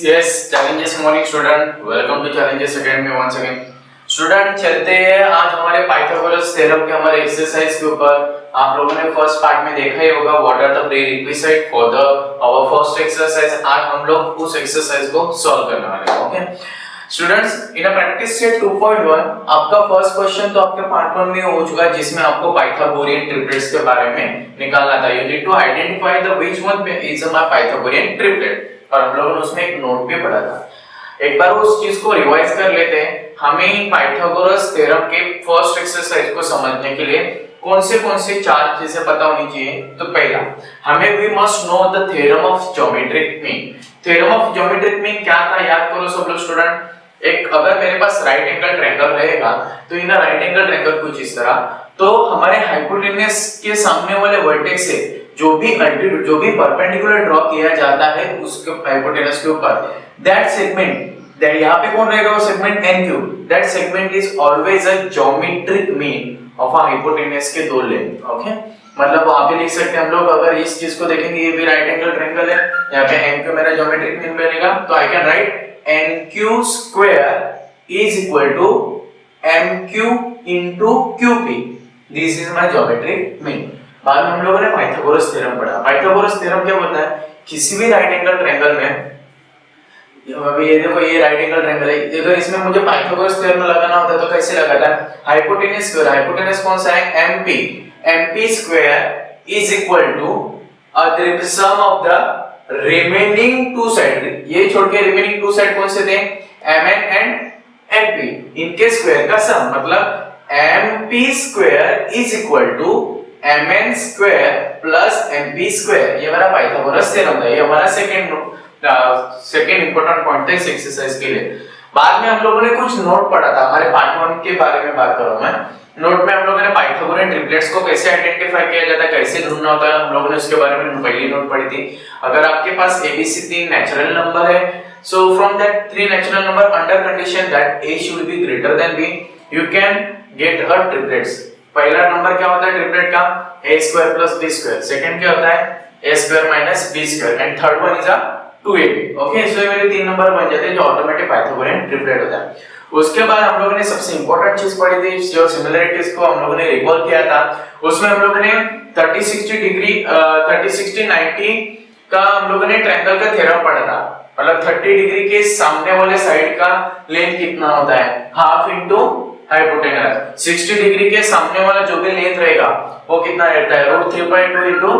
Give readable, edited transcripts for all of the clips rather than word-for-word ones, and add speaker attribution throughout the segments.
Speaker 1: Yes, challenges morning student. Welcome to Challenges Academy once again. Student चलते हैं आज हमारे पाइथागोरस थ्योरम के हमारे एक्सरसाइज के ऊपर। आप लोगों ने फर्स्ट पार्ट में देखा ही होगा what are the prerequisite for the our first exercise. आज हम लोग उस एक्सरसाइज को सॉल्व करने वाले हैं। Okay students, in a practice set 2.1 आपका फर्स्ट क्वेश्चन तो आपके पार्ट 1 में हो चुका है, जिसमें आपको पाइथागोरियन ट्रिपलेट्स के बारे में निकालना था। You need to identify the which one is my Pythagorean triplet, और हम लोगों ने उसमें एक नोट भी पढ़ा था। एक बार उस चीज को रिवाइज कर लेते हैं। हमें पाइथागोरस थ्योरम के फर्स्ट एक्सरसाइज को समझने के लिए कौन से चार चीजें पता होनी चाहिए। तो पहला, हमें we must know the theorem of geometric mean. Theorem of geometric mean क्या था, याद करो सब लोग स्टूडेंट। एक अगर मेरे पास राइट एंगल ट्रायंगल रहेगा तो इन राइट एंगल ट्रायंगल कुछ इस तरह, तो हमारे हाइपोटेनस के सामने वाले वर्टेक्स से जो भी परपेंडिकुलर ड्रॉ किया जाता है उसके हाइपोटेनस के ऊपर, दैट सेगमेंट, दैट यहां पे कौन रहेगा, वो segment NQ, that segment is always a geometric mean of a hypotenuse के दो लेंथ। ओके, मतलब वहां पे लिख सकते हैं हम लोग, अगर इस चीज को देखेंगे ये भी राइट एंगल ट्रायंगल है, यहां पे NQ मेरा ज्योमेट्रिक मीन बनेगा, तो I can write NQ square is equal to MQ into QP, this is my geometric mean. बाद में हम लोगों ने पाइथागोरस थ्योरम पढ़ा। पाइथागोरस थ्योरम क्या बोलता है, किसी भी राइट एंगल ट्रायंगल में, अभी ये देखो ये राइट एंगल ट्रायंगल है, अगर इसमें मुझे पाइथागोरस थ्योरम लगाना होता है तो कैसे लगाता है, हाइपोटेनस स्क्वायर, हाइपोटेनस कौन सा है MP square is equal to sum of the remaining two side, ये छोड़ के रिमेनिंग टू साइड कौन से थे, MN एंड MP, इनके स्क्वायर का सम, मतलब MP square is equal to MN square plus MP square. ये हमारा पाइथागोरस थ्योरम था, ये हमारा सेकंड इंपॉर्टेंट पॉइंट था इस एक्सरसाइज के लिए। बाद में हम लोगों ने कुछ नोट पढ़ा था, हमारे पार्ट 1 के बारे में बात कर रहा हूं मैं। नोट में हम लोगों ने पाइथागोरियन ट्रिपलेट्स को कैसे आइडेंटिफाई किया जाता है, कैसे ढूंढना होता है, हम लोगों ने उसके बारे में पहली नोट पढ़ी थी। अगर आपके पास ABC 3 नेचुरल नंबर है, so from that 3 natural number under condition that A should be greater than B, you can get a triplets. पहला नंबर क्या होता है ट्रिपलेट का, A square plus B square, second क्या होता है A square minus B square, and third one is 2AB। Okay, so ये मेरे 3 नंबर बन जाते हैं जो ऑटोमेटिक पाइथागोरियन ट्रिपलेट होता है। उसके बाद हम लोगों ने सबसे इंपॉर्टेंट चीज पढ़ी थी, जो सिमिलरिटीज को हम लोगों ने रिकॉल किया था। उसमें हम लोगों ने 30-60 डिग्री 30-60-90 का हम लोगों ने ट्रायंगल का थ्योरम पढ़ा था। मतलब 30 डिग्री के सामने वाले साइड का लेंथ कितना होता है, हाफ इनटू हाइपोटेनस। 60 डिग्री के सामने वाला जो भी लेंथ रहेगा वो कितना रहता है, √3.2 इनटू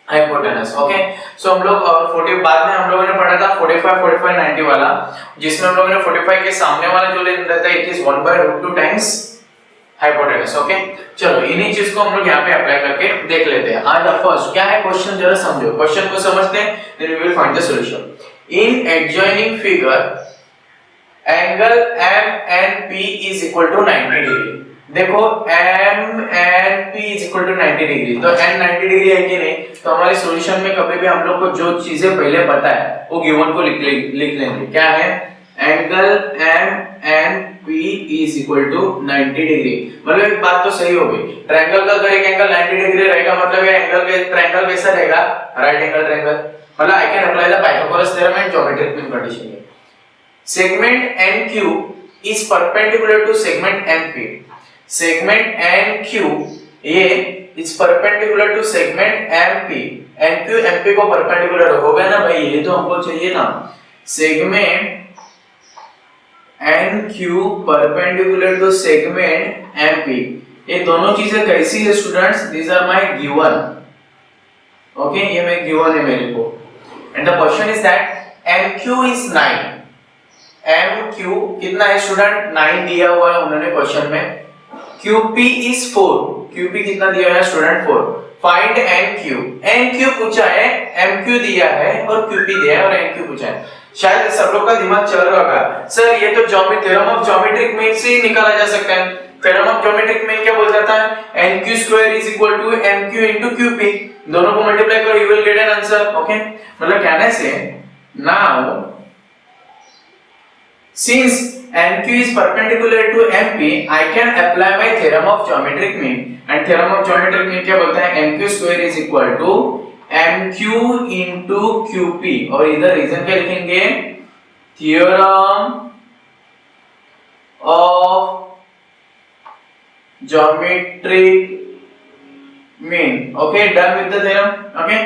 Speaker 1: हाइपोटेनस। ओके, सो हम लोग 40 बाद में हम लोगों ने पढ़ा था 45 90 वाला, जिसमें हम लोगों ने 45 के सामने वाला जो लेंथ रहता है it is 1/√2 times hypotenuse. Okay, चलो इन्हीं चीज को हम लोग यहाँ पे अप्लाई करके देख लेते हैं। आज फर्स्ट क्या है क्वेश्चन, जरा समझो क्वेश्चन को, समझते हैं, then we will find the solution. In adjoining figure angle MNP is equal to 90 degree. देखो MNP is equal to 90 degree, तो n 90 डिग्री है कि नहीं, तो हमारे सॉल्यूशन में कभी भी हम लोग को जो चीजें पहले पता है वो गिवन को लिख लेंगे। क्या है, angle MNP is equal to 90 degree. मतलब एक बात तो सही होगी, ट्रायंगल का अगर एक एंगल 90 डिग्री रहेगा मतलब ये एंगल के ट्रायंगल कैसा रहेगा, राइट एंगल ट्रायंगल। मतलब I can apply the Pythagoras theorem and geometric mean condition. Segment NQ is perpendicular to segment MP. Segment NQ ये is perpendicular to segment MP. NQ MP को perpendicular होगा ना भाई, ये तो हमको चाहिए ना। Segment NQ perpendicular to segment MP, ये दोनों चीजें कैसी है students, these are my given. Okay, ये मैं given है मेरे को, and the question is that MQ is 9. MQ कितना है स्टूडेंट, 9 दिया हुआ है उन्होंने क्वेश्चन में। QP is 4, QP कितना दिया है स्टूडेंट 4। फाइंड NQ, NQ पूछा है, MQ दिया है और QP दिया है और NQ पूछा है। शायद सब लोग का दिमाग चल रहा होगा, सर ये तो थ्योरम ऑफ ज्योमेट्रिक मीन से ही निकाला जा सकता है। थ्योरम ऑफ ज्योमेट्रिक मीन क्या बोल जाता है, NQ square is equal to MQ into QP, दोनों को मल्टीप्लाई करो you will get an answer. Okay, मतलब कहने से now since NQ is perpendicular to MP, I can apply my theorem of geometric mean, and theorem of geometric mean क्या बोलता है, NQ square is equal to MQ into QP और इधर reason क्या लिखेंगे, theorem of geometric mean. Okay, done with the theorem. Okay,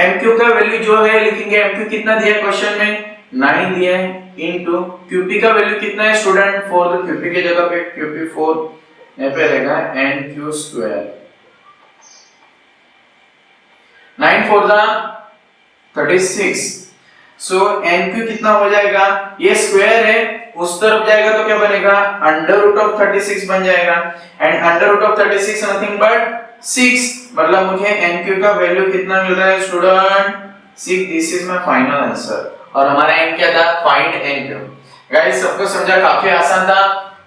Speaker 1: MQ का value जो है लिखेंगे, MQ कितना दिया है क्वेश्चन में, 9 दिया है, इनटू QP का वैल्यू कितना है स्टूडेंट 4, तो QP की जगह पे QP 4 यहाँ पे रहेगा NQ स्क्वायर। 9 4 जा 36, सो NQ कितना हो जाएगा, ये स्क्वायर है उस तरफ जाएगा तो क्या बनेगा, अंडर रूट ऑफ 36 बन जाएगा, and under root of 36 nothing but 6, मतलब मुझे NQ का वैल्यू कितना मिल रहा है student 6। This is my final answer. और हमारा एम क्या था, फाइंड NQ। गाइस सबको समझा, काफी आसान था,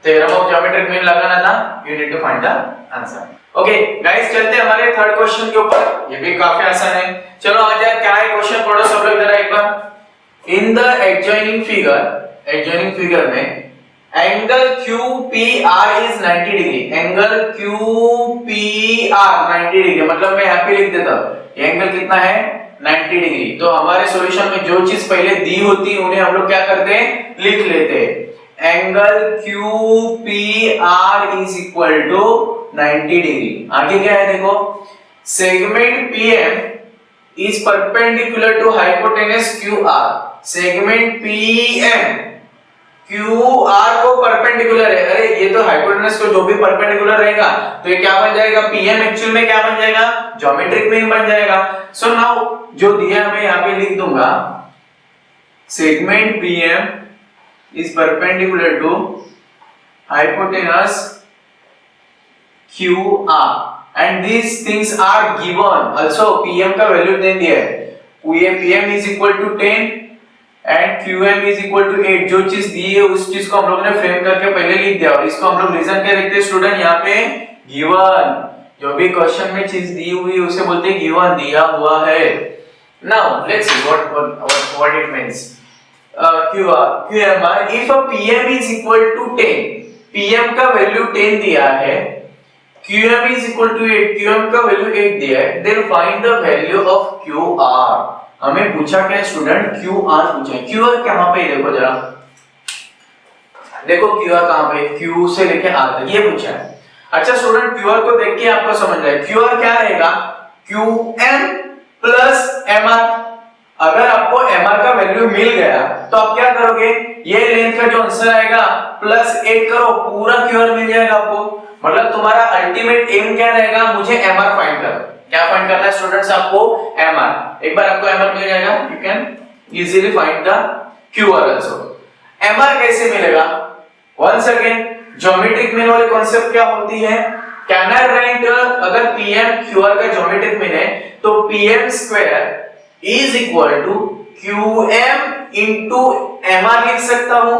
Speaker 1: थ्योरम ऑफ ज्योमेट्रिक मीन लगाना था, you need to find the answer. Okay guys, चलते हैं हमारे थर्ड क्वेश्चन के ऊपर, ये भी काफी आसान है। चलो आ जाए, क्या है क्वेश्चन पढ़ो सब लोग जरा एक बार। इन द एडजॉइनिंग फिगर में angle QPR is 90 degree, angle QPR 90 degree, मतलब मैं यहाँ पे लिख देता हूँ ये एंगल कितना है 90 डिग्री। तो हमारे सॉल्यूशन में जो चीज पहले दी होती है उन्हें हम लोग क्या करते हैं, लिख लेते हैं। Angle QPR is equal to 90 degree. आगे क्या है देखो, segment PM is perpendicular to hypotenuse QR। Segment PM QR को परपेंडिकुलर है, अरे ये तो हाइपोटेनस को जो भी परपेंडिकुलर रहेगा तो ये क्या बन जाएगा, PM एक्चुअल में क्या बन जाएगा, ज्योमेट्रिक मीन बन जाएगा। सो नाउ जो दिया मैं यहाँ पे लिख दूंगा, segment PM is perpendicular to hypotenuse QR and these things are given also। PM का वैल्यू दे दिया है, PM is equal to 10 and QM is equal to 8। जो चीज दी है उस चीज को हम लोगों ने फ्रेम करके पहले लिख दिया, और इसको हम लोग रीजन क्या लिखते हैं स्टूडेंट, यहाँ पे गिवन। जो भी क्वेश्चन में चीज दी हुई है उसे बोलते हैं गिवन, दिया हुआ है। Now let's see what it means. QMR if a PM is equal to 10, PM का वैल्यू 10 दिया है, QM is equal to 8, QM का वैल्यू 8 दिया है, then find the value of QR। हमें पूछा क्या स्टूडेंट, QR पूछा है। QR कहां पे, देखो जरा, देखो QR कहां पे, Q से लेके R तक ये पूछा है। अच्छा स्टूडेंट, QR को देख के आपको समझ रहा है QR क्या रहेगा, QM प्लस MR। अगर आपको MR का वैल्यू मिल गया तो आप क्या करोगे, ये लेंथ का जो आंसर आएगा प्लस 8 करो, पूरा QR मिल जाएगा आपको। मतलब तुम्हारा अल्टीमेट एम क्या रहेगा, मुझे MR फाइंड करो। क्या फाइंड करना है स्टूडेंट्स आपको, MR। एक बार आपको MR मिल जाएगा, you can easily find the QR also. MR कैसे मिलेगा, वंस अगेन ज्योमेट्रिक मीन वाली कांसेप्ट क्या होती है, कैन आई राइट, अगर PM QR का ज्योमेट्रिक मीन है तो PM square is equal to QM into MR लिख सकता हूं।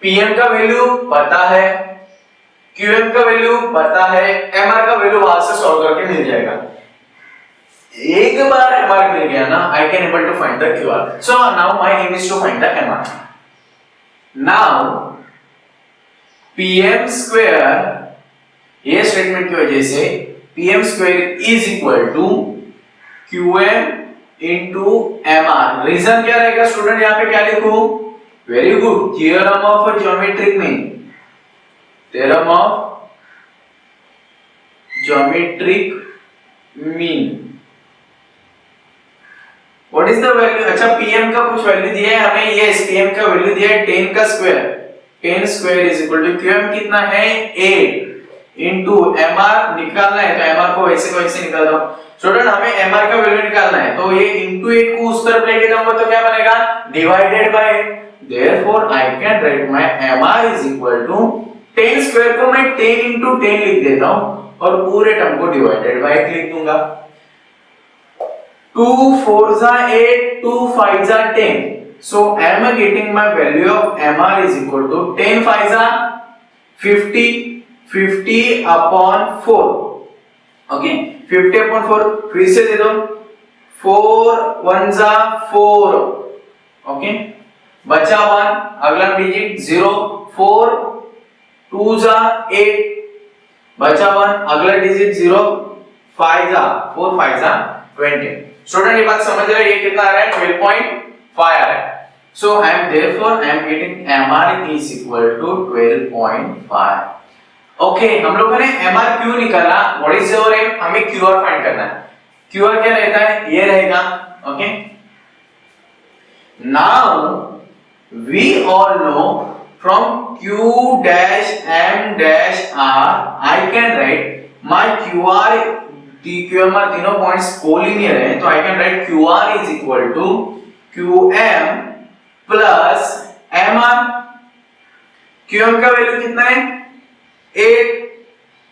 Speaker 1: PM का वैल्यू पता है, QM का वैल्यू पता है, MR का वैल्यू वहां से सॉल्व करके मिल जाएगा। एक बार MR मिल गया ना, I can able to find the QR। So now my aim is to find the MR। Now PM square, ये स्टेटमेंट की वजह से PM square is equal to QM into MR। Reason क्या रहेगा स्टूडेंट, यहाँ पे क्या लिखूं, very good, theorem of geometric mean, theorem of geometric mean. What is the value, अच्छा PM का कुछ वैल्यू दिया है हमें, यस PM का वैल्यू दिया है 10 का square, 10 square is equal to QM कितना है 8 इनटू MR निकालना है, तो MR को वैसे को ऐसे निकाल दो। स्टूडेंट हमें MR का वैल्यू निकालना है, तो ये इनटू 8 को उस तरफ लेके जाऊंगा तो क्या बनेगा, divided by, therefore I can write my MR is equal to 10 square को मैं 10 into 10 लिख देता हूं और पूरे टर्म को डिवाइडेड बाय लिख दूंगा। 2 4 जा 8, 2 5 जा 10, so I am getting my value of MR is equal to 10 5 जा 50, 50 upon 4, okay 50 upon 4, फिर से दे दो, 4 1 जा 4, okay बचा 1, अगला डिजिट 0, 4 2 जा 8, बचा 1, अगला डिजिट 0, 5 जा 4 5 जा 20। स्टूडेंट ये बात समझ रहे हैं, ये कितना आ रहा है 12.5 आ रहा है। So I am therefore I am getting MR is equal to 12.5. Okay, हम लोगों ने MR क्यों निकाला, व्हाट इज योर एम, हमें QR फाइंड करना है। QR क्या रहता है, ये रहेगा। Okay, now we all know from Q dash M dash R I can write my QR TQMR तीनों पॉइंट्स कोलिनियर है, तो I can right QR is equal to QM plus MR। QM का value कितना है 8,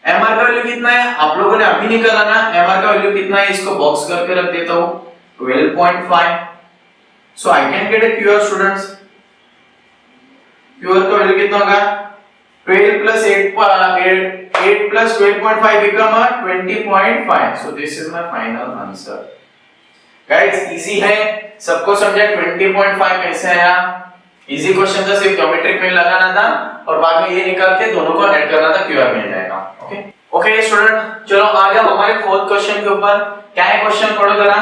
Speaker 1: MR का value कितना है आप लोगों ने अभी निकाला ना, MR का वैल्यू कितना है इसको बॉक्स करके रख देता हूं 12.5। So I can get a QR students. QR का वैल्यू कितना होगा 12 plus 8 plus 12.5 become 20.5। so this is my final answer guys। Easy है, सबको समझा 20.5 कैसे आया, इजी क्वेश्चन था, सिर्फ ज्योमेट्रिक में लगाना था और बाद में ये निकाल के दोनों को ऐड करना था, QR मिल जाएगा। ओके ओके स्टूडेंट, चलो आ जाओ हमारे फोर्थ क्वेश्चन के ऊपर। क्या है क्वेश्चन, पढ़ो जरा।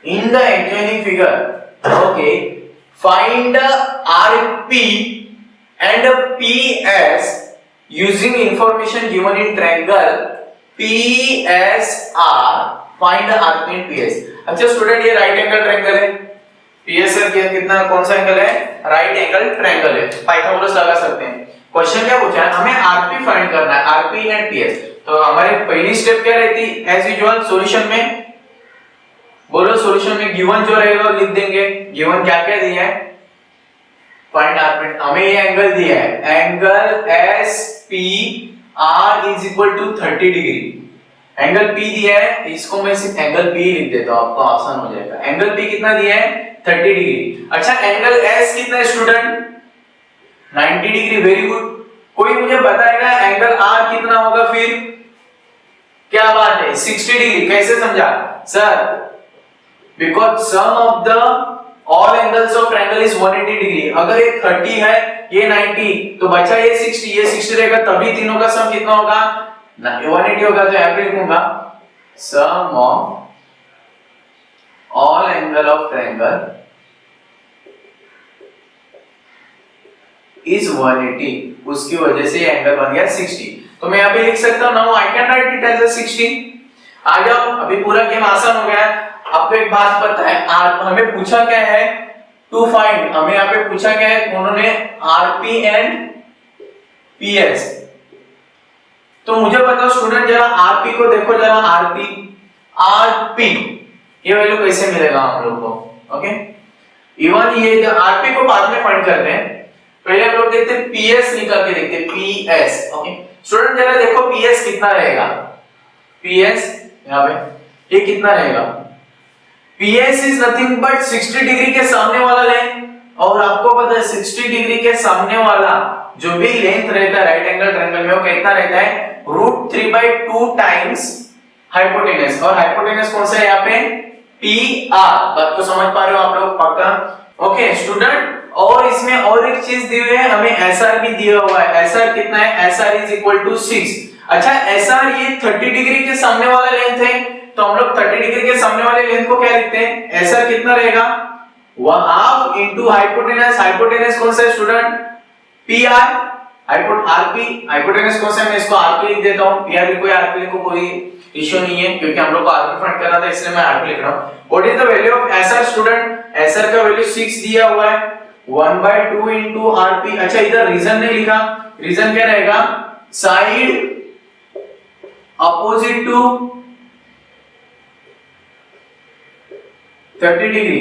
Speaker 1: In the adjoining figure okay find RP and PS using information given in triangle PSR find RP and PS। अच्छा स्टूडेंट, ये राइट एंगल ट्रायंगल है, PSR कितना कौन सा एंगल है, राइट एंगल ट्रायंगल है, पाइथागोरस लगा सकते हैं। क्वेश्चन क्या पूछा है, हमें RP फाइंड करना है, RP एंड PS। तो हमारी पहली स्टेप क्या रहती, एज यूजुअल सॉल्यूशन में बोलो, सॉल्यूशन में गिवन जो रहेगा लिख देंगे। गिवन क्या क्या दिया है, फाइंड आर, हमें ये एंगल दिया है, angle SPR is equal to 30 degree. Angle P दिया है, इसको मैं सिर्फ एंगल P लिख देता हूं, आपको आसान हो जाएगा। एंगल P कितना दिया है 30 डिग्री। अच्छा एंगल S कितना है स्टूडेंट 90 डिग्री, वेरी गुड। कोई मुझे बताएगा एंगल R कितना होगा फिर, क्या बात है 60 डिग्री, कैसे समझा sir, because sum of the all angles of triangle is 180 degree. अगर ये 30 है ये 90 तो बचा ये 60, ये 60 रहेगा, तभी तीनों का सम कितना होगा 180 होगा। तो यहां पे लिखूंगा sum of all angle of triangle is 180, उसकी वजह से ये एंगल बन गया 60। तो मैं यहां पे लिख सकता हूं now I can write it as a 60। आ जाओ, अभी पूरा गेम आसान हो गया है। आपको एक बात पता है, हमें पूछा क्या है टू फाइंड, हमें यहाँ पे पूछा क्या है, उन्होंने आरपी एंड पीएस। तो मुझे बताओ स्टूडेंट जरा आरपी को देखो जरा, आरपी ये वैल्यू कैसे मिलेगा हम लोग को। ओके इवन ये आरपी को बाद में फाइंड करते हैं, पहले हम लोग देखते हैं पीएस निकाल के देखते हैं, पीएस। ओके स्टूडेंट जरा देखो पीएस कितना रहेगा, पीएस यहाँ पे ये कितना रहेगा, PS is nothing but 60 degree के सामने वाला लेंथ, और आपको पता है 60 डिग्री के सामने वाला जो भी लेंथ रहता है राइट एंगल ट्रायंगल में वो कितना रहता है √3/2 टाइम्स हाइपोटेनस। और हाइपोटेनस कौन सा है यहाँ पे PR। बात को समझ पा रहे हो आप लोग पक्का। ओके स्टूडेंट, और इसमें और एक चीज दी हुई है, हमें SR भी दिया हुआ है। SR कितना है, SR is equal to 6। अच्छा SR ये 30 डिग्री के सामने वाला लेंथ है, तो हम लोग 30 डिग्री के सामने वाले लेंथ को क्या लिखते हैं, SR कितना रहेगा 1/2 इनटू हाइपोटेनस। हाइपोटेनस कौन सा है स्टूडेंट PR, RP हाइपोटेनस कौन सा है, मैं इसको RP लिख देता हूं, PR लिखो या RP लिखो कोई इश्यू नहीं है, क्योंकि हम लोग को RP फाइंड करना था इसलिए मैं RP लिख रहा हूं। What is the value of SR student, SR का वैल्यू 6 दिया हुआ है, 1/2 इनटू RP। अच्छा इधर रीजन नहीं लिखा, रीजन क्या रहेगा, साइड अपोजिट टू 30 डिग्री।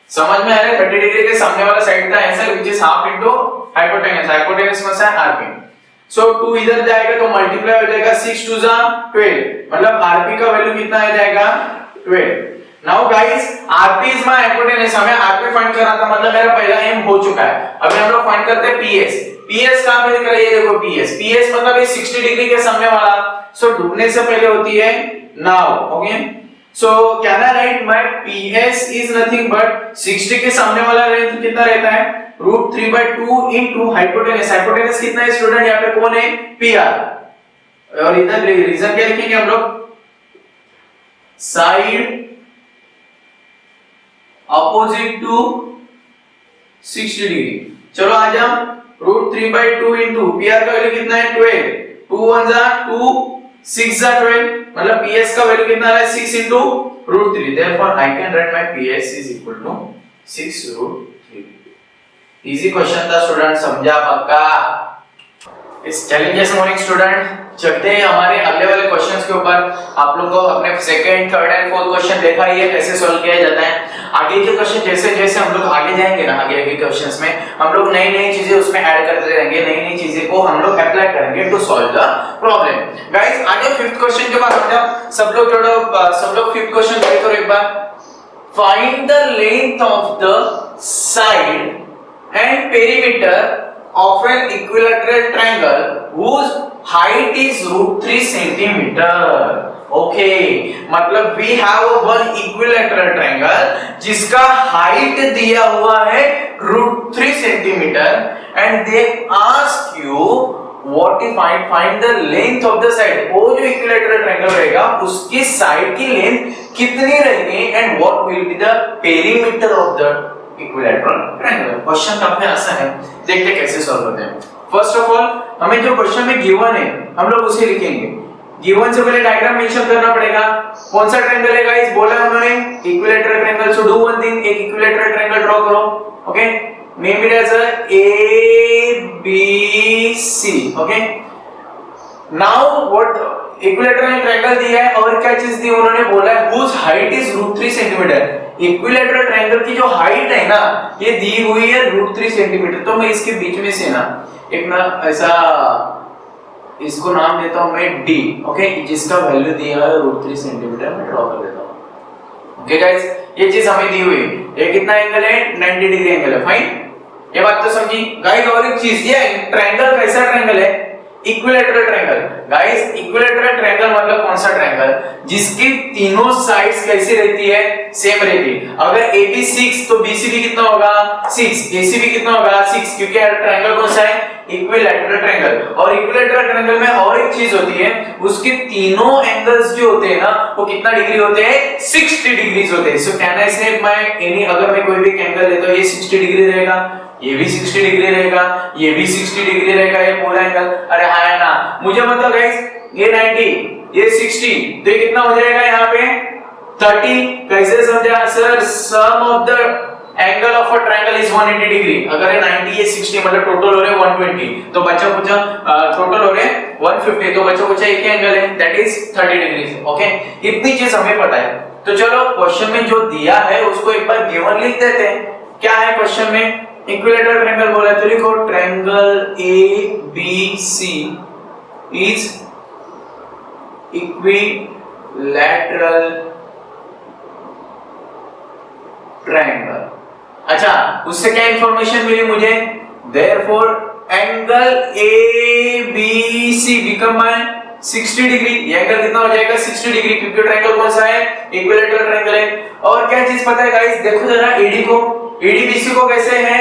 Speaker 1: समझ में आ रहा है, 30 डिग्री के सामने वाला साइड था ऐसा, which is half into hypotenuse. Hypotenuse कौन सा है आरपी। सो 2 इधर जाएगा तो मल्टीप्लाई हो जाएगा, 6 2 जा 12, मतलब आरपी का वैल्यू कितना आ जाएगा 12। Now guys RP is my hypotenuse, हमें आरपी फाइंड करना था, मतलब मेरा पहला एम हो चुका है। अभी हम लोग फाइंड करते हैं पीएस। पीएस कहां पे दिख रहा है, ये देखो पीएस। पीएस मतलब ये 60 डिग्री के सामने वाला, सो डूबने से पहले होती है now. Okay so can I write my PS is nothing but 60 के सामने वाला लेंथ कितना रहता है √3/2 इनटू हाइपोटेनस। हाइपोटेनस कितना है स्टूडेंट, यहाँ पे कौन है PR, और इधर रीजन क्या लिखेंगे हम लोग साइड अपोजिट टू 60 डिग्री। चलो आज हम √3/2 इंटू पी आर का वैल्यू कितना है 12, 2 1 जा 2 6 जा 12, मतलब PS का वैल्यू कितना आ रहा है 6 into √3, therefore I can write my PS is equal to 6√3। Easy question था स्टूडेंट, समझा पक्का? इस चैलेंजेस मॉर्निंग स्टूडेंट चलते हैं हमारे अगले वाले क्वेश्चंस के ऊपर। आप लोगों को अपने second, third and fourth question देखा ही है कैसे सॉल्व किया जाता है। आगे के क्वेश्चन जैसे जैसे हम लोग आगे जाएंगे ना, आगे के क्वेश्चंस में हम लोग नई नई चीजें उसमें ऐड करते रहेंगे, नई नई चीजें को हम लोग अप्लाई करेंगे to solve the problem. Guys आगे फिफ्थ क्वेश्चन के बाद हम जब सब लोग फिफ्थ क्वेश्चन देखो एक बार। Find the length of the side and perimeter of an equilateral triangle whose height is √3 centimeter. Okay, मतलब we have one equilateral triangle जिसका height दिया हुआ है √3 centimeter and they ask you what to find the length of the side। वो जो equilateral triangle रहेगा उसकी side की length कितनी रहेगी and what will be the perimeter of the equilateral triangle. Question काफी आसान है, देखते कैसे सॉल्व होते हैं। फर्स्ट ऑफ ऑल हमें जो क्वेश्चन में गिवन है हम लोग उसे लिखेंगे। गिवन से पहले डायग्राम मेंशन करना पड़ेगा। कौन सा ट्रायंगल है गाइस, बोला है उन्होंने equilateral triangle. So do one thing, एक इक्विलैटरल ट्रायंगल ड्रॉ करो। Okay, name it as ABC। Okay, now what equilateral triangle दिया है और क्या चीज दी उन्होंने, बोला है whose height is √3 centimetre. Equilateral triangle की जो हाइट है ना ये दी हुई है √3 सेंटीमीटर। तो मैं इसके बीच में से ना एक ना ऐसा इसको नाम देता हूं मैं D। ओके, जिसका वैल्यू दिया है √3 सेंटीमीटर मैं ड्रॉ कर देता हूं। ओके गाइस, ये चीज हमें दी हुई है। ये कितना एंगल है 90 डिग्री एंगल है। फाइन, ये बात तो समझी गाइस। और एक चीज, ये ट्रायंगल कैसा ट्रायंगल है, equilateral triangle. Guys equilateral triangle मतलब कौन सा ट्रायंगल जिसकी तीनों साइड्स कैसी रहती है, सेम रहती है। अगर AB 6 तो BC भी कितना होगा 6, AC भी कितना होगा 6, क्योंकि ट्रायंगल कौन सा है, इक्विलैटरल ट्रायंगल। और इक्विलैटरल ट्रायंगल में और एक चीज होती है, उसके तीनों एंगल्स जो होते हैं ना वो कितना डिग्री होते हैं, 60 डिग्रीज होते हैं। सो कैन आई से माय एनी, अगर मैं कोई भी एंगल लेता हूं ये 60 डिग्री रहेगा, ये भी 60 डिग्री रहेगा, ये भी 60 डिग्री रहेगा, ये पूरा एंगल। अरे हाँ है ना, मुझे मतलब गाइस ये 90 ये 60 तो ये कितना हो जाएगा यहाँ पे 30। कैसे समझा sir, sum of the angle of a triangle is 180 degree. अगर ये 90 ये 60 मतलब टोटल हो रहे 120, तो बच्चा पूछा टोटल हो रहे 150, तो बच्चा पूछा एक एंगल है दैट इज 30 डिग्री। ओके, इतनी चीज हमें पता है। तो चलो क्वेश्चन में जो दिया है उसको एक बार गिवन लिख देते हैं। क्या है क्वेश्चन में, इक्विलैटरल ट्रायंगल बोला है तो लिखो triangle ABC is equilateral triangle. अच्छा, उससे क्या इंफॉर्मेशन मिली मुझे, therefore angle ABC become by 60 degree. ये एंगल कितना हो जाएगा 60 डिग्री, क्योंकि ट्रायंगल कौन सा है, इक्विलैटरल ट्रायंगल है। और क्या चीज पता है गाइस, देखो जरा AD को, ADBC को कैसे है,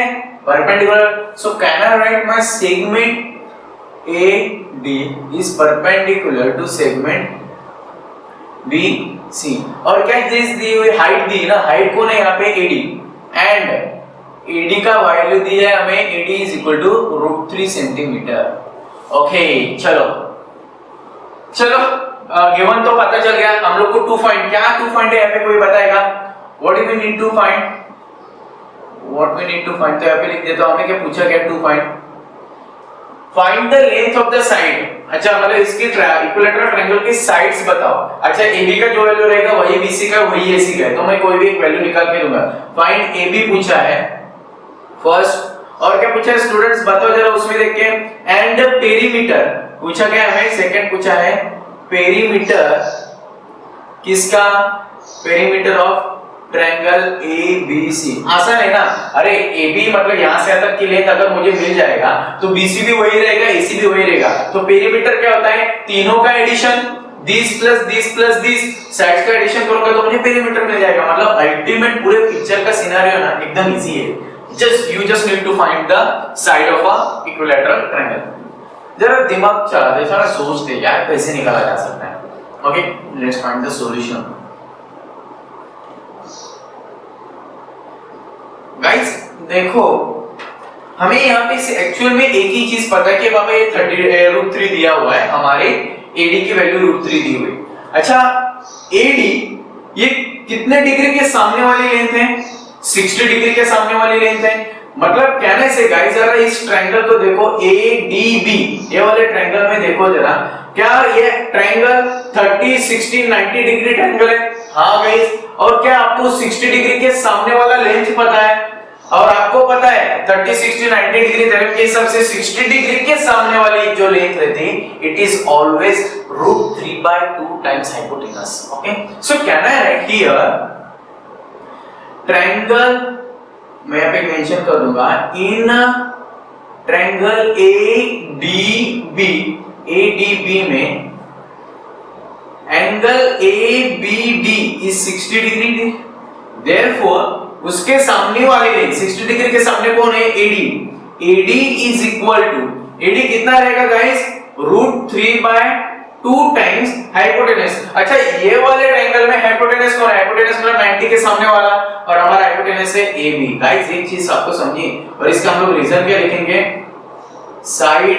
Speaker 1: perpendicular. So can I write my segment AD is perpendicular to segment BC। और क्या चीज दी हुई, हाइट दी ना, हाइट कौन है यहाँ पे AD, एंड AD का वैल्यू दिया है हमें, AD is equal to √3 centimetre. Okay, चलो गिवन तो पता चल गया हम लोग को। 2 फाइंड, क्या 2 फाइंड है यहाँ पे कोई बताएगा, what do we need to find, what we need to find. तो यहाँ पे लिख देता हूं, हमें क्या पूछा गया, 2 find the length of the side. अच्छा, मतलब इसकी इक्विलैटरल ट्रायंगल की साइड्स बताओ। अच्छा, AB का जो वैल्यू रहेगा वही BC का वही AC का है, तो मैं कोई भी एक वैल्यू निकाल के दूंगा। फाइंड AB पूछा है फर्स्ट, और क्या पूछा है स्टूडेंट्स बताओ जरा उसमें देख के, एंड पेरीमीटर पूछा गया है। सेकंड पूछा है पेरीमीटर किसका, पेरीमीटर ऑफ ट्रायंगल ABC। आसान है ना, अरे AB मतलब यहां से तक की लेंथ अगर मुझे मिल जाएगा तो BC भी वही रहेगा, AC भी वही रहेगा। तो पेरीमीटर क्या होता है, तीनों का addition, this plus this sides का एडिशन करूंगा तो मुझे पेरीमीटर मिल जाएगा। मतलब अल्टीमेट पूरे पिक्चर का सिनेरियो ना एकदम इजी है। You just need to find the side of a equilateral triangle. जरा दिमाग चला दे, थोड़ा सोच दे यार कैसे निकाला जा सकता है। Okay, let's find the solution. Guys देखो हमें यहाँ पे एक्चुअल में एक ही चीज पता है कि बाबा ये 30√3 दिया हुआ है, हमारे AD की वैल्यू √3 दी हुई। अच्छा AD ये कितने डिग्री के सामने वाली लेंथ है? 60 डिग्री के सामने वाली लेंथ है। मतलब कहने से गाइस जरा इस ट्रायंगल को देखो ADB, ये वाले ट्रायंगल में देखो जरा, क्या ये ट्रायंगल 30 60 90 डिग्री ट्रायंगल है? हाँ गाइस। और क्या आपको 60 डिग्री के सामने वाला लेंथ पता है? और आपको पता है 30 60 90 डिग्री तरफ के हिसाब से 60 डिग्री के सामने वाली जो लेंथ रहती है it is always √3/2 times hypotenuse. Okay, so can I right here triangle, मैं यहां पे मेंशन कर दूंगा, इन ट्रायंगल ADB में angle ABD is 60 degree, therefore उसके सामने वाली लेंथ 60 डिग्री के सामने कौन है? AD is equal to, AD कितना रहेगा गाइस? √3/2 times hypotenuse. अच्छा ये वाले ट्रायंगल में हाइपोटेनस कौन है? हाइपोटेनस मतलब 90 के सामने वाला, और हमारा हाइपोटेनस है AB। गाइस एक चीज आपको समझिए, और इसका हम लोग रीजन क्या लिखेंगे? Side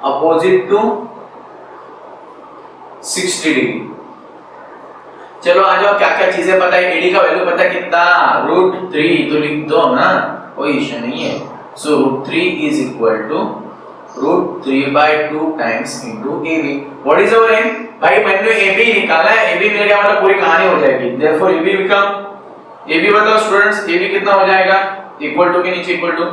Speaker 1: opposite to 60 degree. चलो आ जाओ, क्या क्या चीजें पता है? AD का वैल्यू पता है कितना? √3, तो लिख दो ना, कोई इश्यू नहीं है। So √3 is equal to √3/2 times into AB। What is our aim? भाई मैंने AB निकाला है, AB मिल गया मतलब पूरी कहानी हो जाएगी। देयरफॉर AB बिकम, AB बताओ स्टूडेंट्स, AB कितना हो जाएगा? इक्वल टू के नीचे इक्वल टू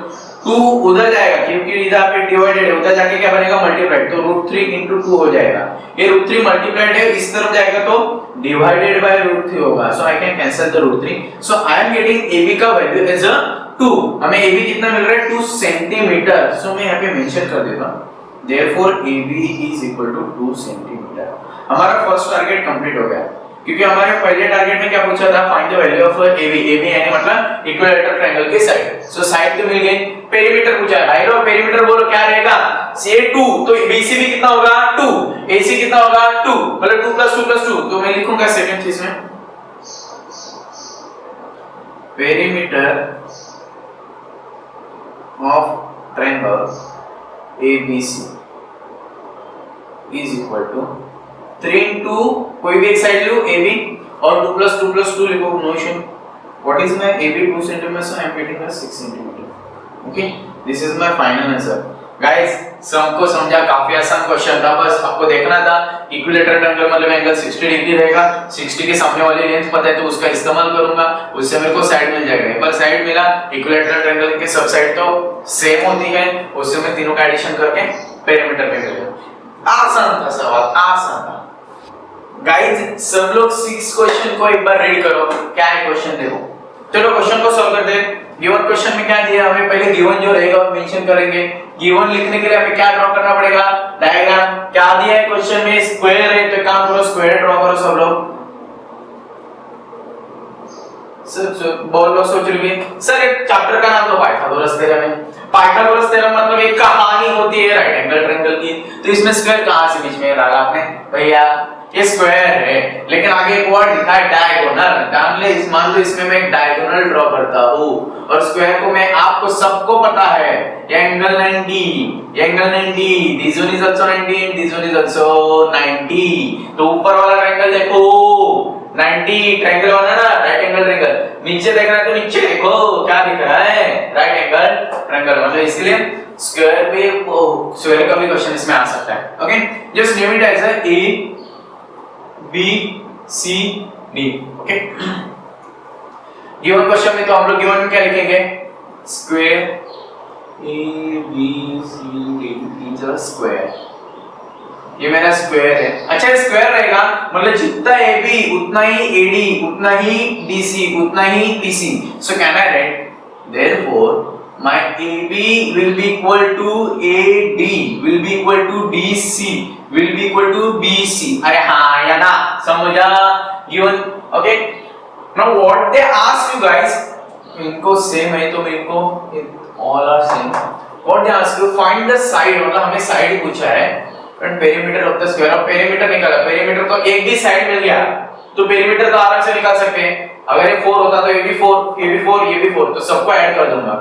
Speaker 1: 2 उधर जाएगा क्योंकि इधर पे डिवाइडेड है, उधर जाके क्या बनेगा? मल्टीप्लाइड, तो √3 × 2 हो जाएगा। ये √3 मल्टीप्लाइड है, इस तरफ जाएगा तो डिवाइडेड बाय √3 होगा। So I can cancel the √3। So I am getting AB का वैल्यू एज अ 2। हमें AB कितना मिल रहा है? 2 सेंटीमीटर। सो मैं यहां पे मेंशन कर देता हूं, therefore AB is equal to 2 centimetre. हमारा फर्स्ट टारगेट कंप्लीट हो गया, क्योंकि हमारे पहले टारगेट में क्या पूछा था? Find the value of AB यानी मतलब इक्विलैटरल ट्रायंगल की साइड। सो साइड तो मिल गई, पेरीमीटर पूछा है। भाई लोग पेरीमीटर बोलो क्या रहेगा? A2, तो BC भी कितना होगा? 2, AC कितना होगा? 2, मतलब 2 + 2 + 2। तो मैं लिखूंगा सेकंड चीज में perimeter of triangle ABC is equal to 3 × कोई भी एक साइड लो AB और 2 + 2 + 2 लिखो, no issue. What is my AB? 2 centimetre, so I am getting 6 centimetre. Okay, this is my final answer. Guys सबको समझा? काफी आसान क्वेश्चन था, बस आपको देखना था। इक्विलैटरल ट्रायंगल मतलब एंगल 60 डिग्री रहेगा, 60 के सामने वाली लेंथ पता है तो उसका इस्तेमाल करूंगा, उससे मेरे को साइड मिल जाएगा। एक बार साइड मिला, इक्विलैटरल ट्रायंगल के सब साइड तो सेम होती है, उससे मैं तीनों का एडिशन करके पेरीमीटर पे मिलेगा। आसान था सवाल, आसान था। गाइस सब लोग 6 क्वेश्चन को एक बार रीड करो, क्या है क्वेश्चन देखो। चलो क्वेश्चन को सॉल्व करते हैं। गिवन क्वेश्चन में क्या दिया हमें? पहले गिवन जो रहेगा वो मेंशन करेंगे। गिवन लिखने के लिए हमें क्या ड्रॉ करना पड़ेगा? डायग्राम। क्या दिया है क्वेश्चन में? स्क्वायर है, तो काम करो स्क्वायर ड्रॉ करो सब लोग। बोल लो, सोच रही सर एक चैप्टर का नाम तो पाइथागोरस थ्योरम है। पाइथागोरस थ्योरम मतलब एक कहानी होती है राइट एंगल ट्रायंगल की, तो इसमें स्क्वायर कहां से बीच में डाला आपने? भैया ये स्क्वायर है, लेकिन आगे एक वर्ड लिखा है डायगोनल। मान ले मान लो इसमें मैं एक डायगोनल ड्रॉ करता हूं, और स्क्वायर को मैं, आपको सबको पता है angle 90, angle 90, this one is also 90, this one is also 90। तो ऊपर वाला ट्रायंगल देखो 90 ट्रायंगल वाला ना, राइट एंगल ट्रायंगल। नीचे देखना है तो नीचे देखो क्या दिख रहा है? Right angle triangle. मतलब इसलिए स्क्वायर पे स्क्वायर का भी क्वेश्चन इसमें आ सकता है। Okay, just name it as A B C D। Okay, given question में तो हम लोग गिवन में क्या लिखेंगे? Square A B C D is a square. ये मेरा स्क्वायर है। अच्छा स्क्वायर रहेगा मतलब जितना AB उतना ही AD उतना ही BC उतना ही BC। So can I right therefore my AB will be equal to AD will be equal to DC will be equal to BC। अरे हाँ या ना, समझा? given okay। now what they ask you guys, इनको same है तो मेरे को all are same। what they ask you find the side, मतलब हमें साइड पूछा है, and perimeter of the square. अब पेरीमीटर निकाला, पेरीमीटर तो एक भी साइड मिल गया, तो पेरीमीटर तो आराम से निकाल सकते हैं। अगर ये 4 होता तो ये भी 4, ये भी 4, ये भी 4, तो सबको ऐड कर दूंगा,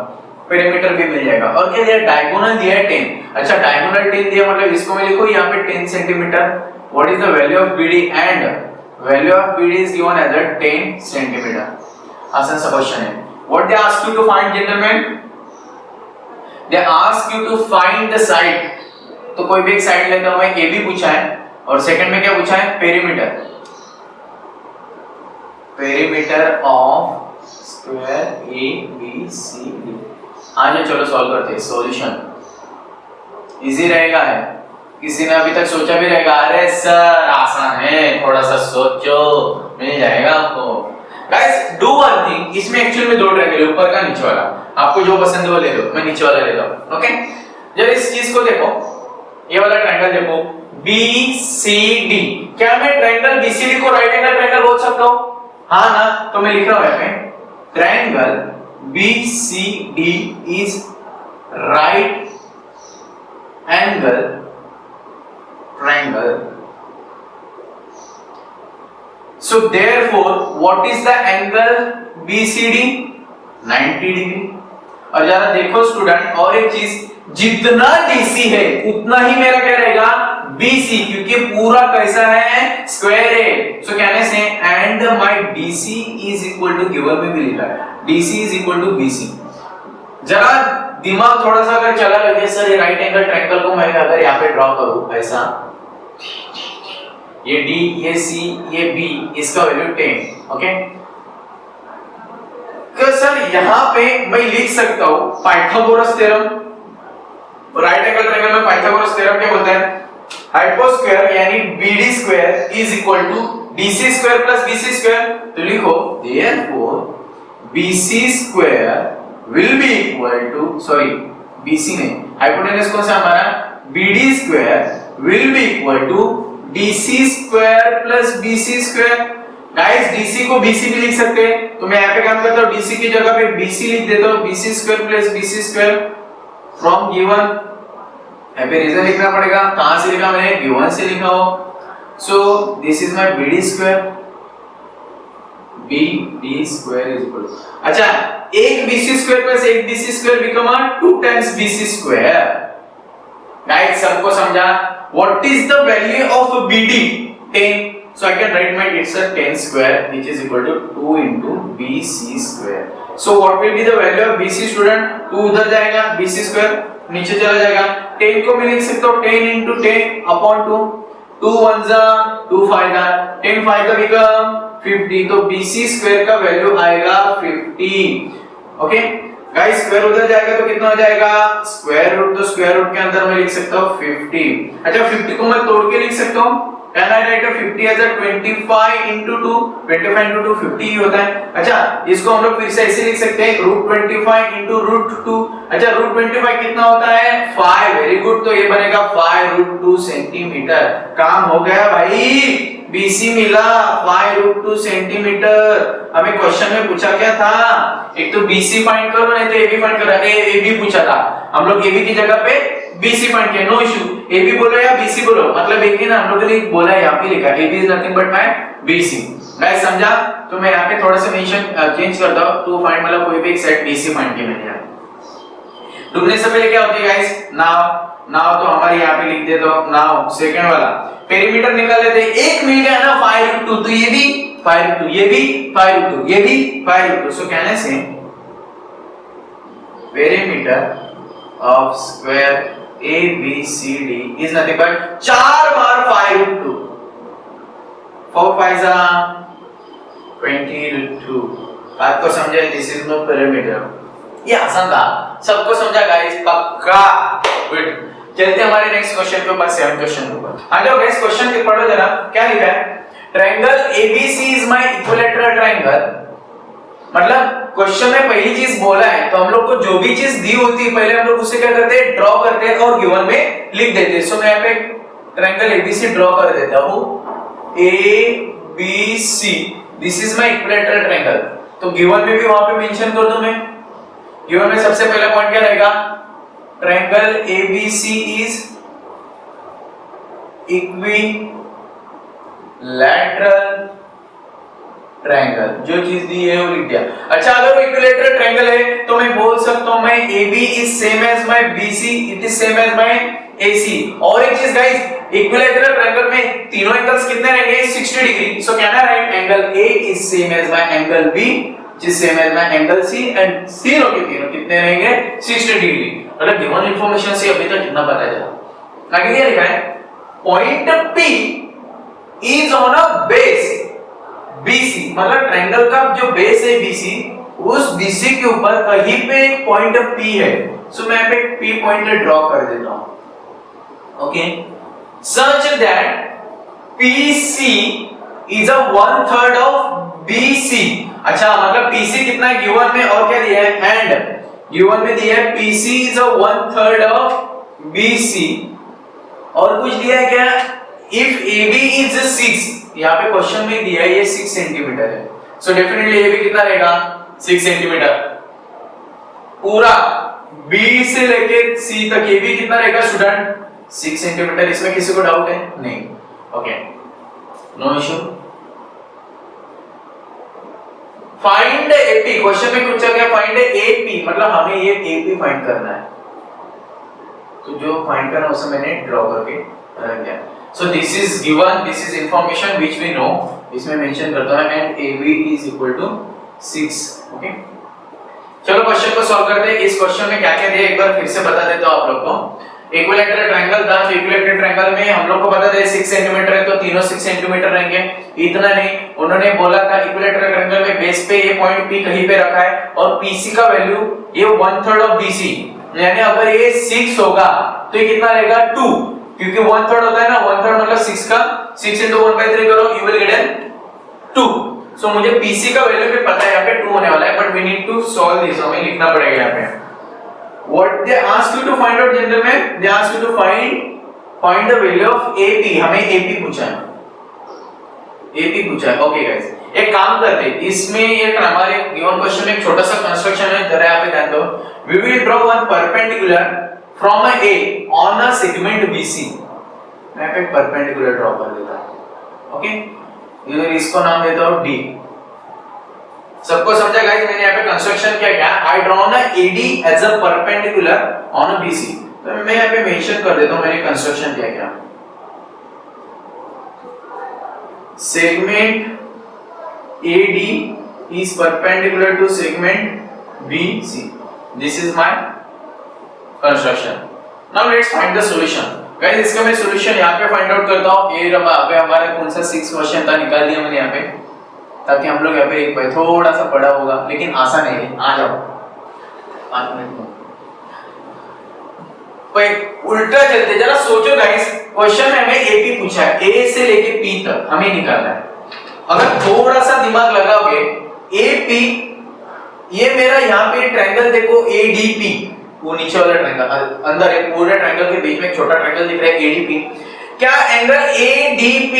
Speaker 1: पेरीमीटर भी मिल जाएगा। और क्या दिया, डायगोनल दिया है 10। अच्छा डायगोनल 10 दिया मतलब इसको मैं लिखूं यहाँ पे 10 centimetre. What is the value of BD, and value of BD is given as 10 centimetre. आसान सा क्वेश्चन है। What they ask you to find gentleman, they ask you to find the side. तो कोई भी एक साइड लेता हूं मैं, ए भी पूछा है और सेकंड में क्या पूछा है, perimeter, perimeter of square ABCD। आज चलो सॉल्व करते हैं। सॉल्यूशन इजी रहेगा है, किसी ने अभी तक सोचा भी रहेगा अरे सर आसान है, थोड़ा सा सोचो मिल जाएगा आपको। गाइस डू वन थिंग, इसमें एक्चुअली में 2 ट्रायंगल, ऊपर का नीचे वाला, आपको जो पसंद है वो ले लो, मैं नीचे वाला लेता हूं। ओके जब इस चीज को देखो, ये वाला ट्रायंगल देखो BCD, क्या मैं ट्रायंगल BCD को राइट एंगल ट्रायंगल बोल सकता हूं? हाँ ना, तो मैं लिख रहा हूं यहाँ पे triangle BCD is right angle triangle. So therefore what is the angle BCD? 90 degree. और जरा देखो स्टूडेंट, और एक चीज, जितना DC है उतना ही मेरा क्या रहेगा BC, क्योंकि पूरा कैसा है, स्क्वायर है। सो कहने से and my DC is equal to, given में भी लिखा है DC is equal to BC। जरा दिमाग थोड़ा सा अगर चला लगे, सर ये राइट एंगल ट्रायंगल को मैं अगर यहाँ पे ड्रॉ करूं ऐसा, ये D, ये C, ये B, इसका वैल्यू 10। ओके सर यहाँ पे मैं लिख सकता हूं Pythagoras theorem. Right angle triangle में पाइथागोरस थ्योरम क्या बोलता है, हाइपोस्क्वायर यानी BD square is equal to DC square plus BC square. तो लिखो therefore BC square will be equal to, sorry BC नहीं, हाइपोटेनस कौन सा हमारा, BD square will be equal to DC square plus BC square. Guys DC को BC भी लिख सकते हैं, तो मैं यहाँ पे काम करता हूँ DC की जगह पे BC लिख देता हूँ, BC square plus BC square from given. यहाँ पे रीजन लिखना पड़ेगा, कहाँ से लिखा मैंने, गिवन से लिखा हो। सो this is my BD square, BD square is equal, अच्छा एक BC स्क्वायर प्लस एक BC square become 2 times BC square. Guys सबको समझा, what is the value of BD, 10, so I can write my it's a 10 square which is equal to 2 into BC square. So what will be the value of BC student, 2 उधर जाएगा, BC square नीचे चला जाएगा, 10 को मैं लिख सकता हूँ 10 into 10 upon 2, 2 1 जा 2 5 जा 10 5 का बिकम 50, तो BC स्क्वायर का वैल्यू आएगा 50। ओके गाइस स्क्वायर उधर जाएगा तो कितना हो जाएगा, स्क्वायर रूट, तो स्क्वायर रूट के अंदर मैं लिख सकता हूँ 50। अच्छा 50 को मैं तोड़ के लिख सकता हूँ, can I write 50 as a 25 into 2, 25 into 2 50 ही होता है। अच्छा इसको हम लोग फिर से ऐसे लिख सकते हैं रूट 25 into रूट 2। अच्छा रूट 25 कितना होता है, 5, वेरी गुड, तो ये बनेगा 5 रूट 2 सेंटीमीटर। काम हो गया भाई, BC मिला 5 रूट 2 सेंटीमीटर। हमें क्वेश्चन में पूछा क्या था, एक तो BC फाइंड करो नहीं तो AB फाइंड करो, AB पूछा था, हम लोग AB की जगह पे BC फाइंड किया, नो इशू, AB बोलो या BC बोलो, मतलब एक ही ना, हम लोग ने बोला है यहाँ पे लिखा AB is nothing but my BC। Guys समझा, तो मैं यहाँ पे थोड़ा सा मेंशन चेंज करता हूँ, टू फाइंड मतलब कोई भी एक सेट BC फाइंड किया मैंने यहाँ। ढूंढने से पहले क्या होती है गाइस, नाउ तो हमारे यहाँ पे लिख दे, तो नाउ सेकंड वाला पेरीमीटर निकाल लेते हैं, एक मिल गया ना 5 रूट 2, तो ये भी 5 रूट 2, ये भी 5 रूट 2, ये भी 5 रूट 2। सो कहने से perimeter of square ABCD is nothing but 4 बार 5 रूट 2, 4 5 जा 20 रूट 2। बात को समझे, दिस इज नो पेरीमीटर, ये आसान था, सबको समझा गाइस, पक्का, गुड। चलते हैं हमारे नेक्स्ट क्वेश्चन के ऊपर, 7 क्वेश्चन के ऊपर। आ जाओ गाइस, क्वेश्चन के पढ़ो जरा, क्या लिखा है, triangle ABC is my equilateral triangle. मतलब क्वेश्चन में पहली चीज बोला है, तो हम लोग को जो भी चीज दी होती है पहले हम लोग उसे क्या करते हैं, ड्रॉ करते हैं और गिवन में लिख देते हैं। सो मैं यहाँ पे ट्रायंगल ABC ड्रॉ कर देता हूँ, ABC, this is my equilateral triangle, तो गिवन में भी वहां पे मेंशन कर दूं मैं। गिवन में सबसे पहला पॉइंट क्या रहेगा, triangle ABC is equilateral triangle, जो चीज दी है वो लिख दिया। अच्छा, अगर वो इक्विलैटरल ट्रायंगल है तो मैं बोल सकता हूं मैं AB is same as my BC, it is same as my AC। और एक चीज गाइस, इक्विलैटरल ट्रायंगल में तीनों एंगल्स कितने रहेंगे? 60 डिग्री। सो कहना right angle A is same as my angle B, which is same as my angle C, and तीनों के तीनों कितने रहेंगे? 60 डिग्री। मतलब गिवन इंफॉर्मेशन से अभी तक कितना पता चला? आगे क्या लिखा है? Point P is on a base BC, मतलब ट्रायंगल का जो बेस है BC, उस BC के ऊपर कहीं पे एक पॉइंट P है। सो मैं यहाँ पे P पॉइंट ड्रॉ कर देता हूं। Okay, such that PC is a 1/3 of BC। अच्छा, मतलब PC कितना है गिवन में, और क्या दिया है? एंड गिवन में दिया है PC is a 1/3 of BC, और कुछ दिया है क्या? If AB is 6, यहाँ पे क्वेश्चन में दिया है ये 6 सेंटीमीटर है। सो डेफिनेटली AB कितना रहेगा? 6 सेंटीमीटर। पूरा B से लेके C तक AB कितना रहेगा स्टूडेंट? 6 सेंटीमीटर। इसमें किसी को डाउट है? नहीं। Okay, no issue. Find AP, question में पूछा गया फाइंड AP, मतलब हमें ये AP फाइंड करना है। तो जो फाइंड करना है उसे मैंने ड्रॉ करके रख दिया। So this is given, this is information which we know. इसमें मेंशन करता है and AB is equal to 6। Okay, चलो क्वेश्चन को सॉल्व करते हैं। इस क्वेश्चन में क्या क्या दिया एक बार फिर से बता देता हूं आप लोग को। इक्विलैटरल ट्रायंगल था, तो इक्विलैटरल ट्रायंगल में हम लोग को पता था 6 सेंटीमीटर है, तो तीनों 6 सेंटीमीटर रहेंगे। इतना नहीं, उन्होंने बोला था इक्विलैटरल ट्रायंगल में बेस पे ये पॉइंट P कहीं पे रखा है, और PC का वैल्यू ये 1/3 ऑफ BC, यानी अगर ये 6 होगा तो ये कितना रहेगा? 2, क्योंकि 1/3 होता है ना, 1/3 मतलब 6 का 6 into 1/3 करो, यू विल गेट 2। सो मुझे PC का वैल्यू भी पता है, यहाँ पे 2 होने वाला है, but we need to solve this, हमें लिखना पड़ेगा यहाँ पे। What they ask you to find out general में, they ask you to find the value of AP, हमें AP पूछा है, AP पूछा है। ओके गाइस, एक काम करते हैं, इसमें एक हमारे गिवन क्वेश्चन में एक छोटा सा कंस्ट्रक्शन है, जरा यहाँ पे ध्यान दो। We will draw one perpendicular from a A on a segment BC। मैं यहाँ पे परपेंडिकुलर ड्रॉ कर देता हूँ। ओके, इधर इसको नाम देता हूँ D। सबको समझा गाइस? मैंने यहाँ पे कंस्ट्रक्शन क्या किया? I drawn a AD as a perpendicular on a BC। तो मैं यहाँ पे मेंशन कर देता हूँ मैंने कंस्ट्रक्शन क्या किया। Segment AD is perpendicular to segment BC। This is my construction। Now let's find the solution। Guys, इसका मैं सॉल्यूशन यहाँ पे फाइंड आउट करता हूँ। ये रहा पे हमारा कौन सा 6 क्वेश्चन था, निकाल दिया मैंने यहाँ पे, ताकि हम लोग यहाँ पे एक भाई थोड़ा सा पढ़ा होगा, लेकिन आसान है। आ जाओ 5 मिनट में। उल्टा चलते, जरा सोचो गाइस, क्वेश्चन में हमें AP पूछा है, A से लेके P तक हमें निकालना है। अगर थोड़ा सा दिमाग लगाओगे, AP ये मेरा यहाँ पे ट्रायंगल देखो ADP, वो नीचे वाला ट्रायंगल, अंदर एक पूरे ट्रायंगल के बीच में एक छोटा ट्रायंगल दिख रहा है ADP। क्या एंगल ADP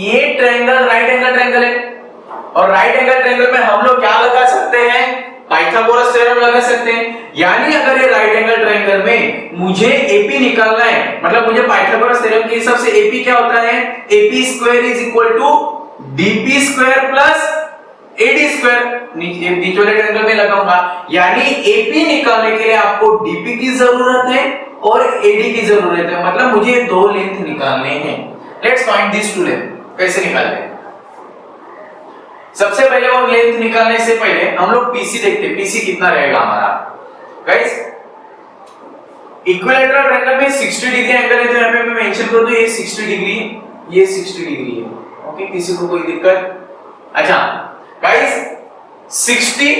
Speaker 1: ये ट्रायंगल राइट एंगल ट्रायंगल है, और राइट एंगल ट्रायंगल में हम लोग क्या लगा सकते हैं? पाइथागोरस थ्योरम लगा सकते हैं। यानी अगर ये राइट एंगल ट्रायंगल में मुझे AP निकालना है, मतलब मुझे पाइथागोरस थ्योरम के हिसाब से AP क्या होता है? AP square is equal to DP square plus AD square. नीचे वाले ट्रायंगल में लगाऊंगा, यानी AP निकालने के लिए आपको DP की जरूरत है और AD की जरूरत है, मतलब मुझे दो लेंथ निकालने हैं। Let's find this two length. कैसे निकालते हैं? सबसे पहले वो लेंथ निकालने से पहले हम लोग PC देखते हैं, PC कितना रहेगा हमारा। गाइस, इक्विलैटरल ट्रायंगल में 60 डिग्री एंगल है, तो यहाँ पे मैं मेंशन कर दूं ये 60 डिग्री, ये 60 डिग्री है। ओके, किसी को कोई दिक्कत? अच्छा गाइस, 60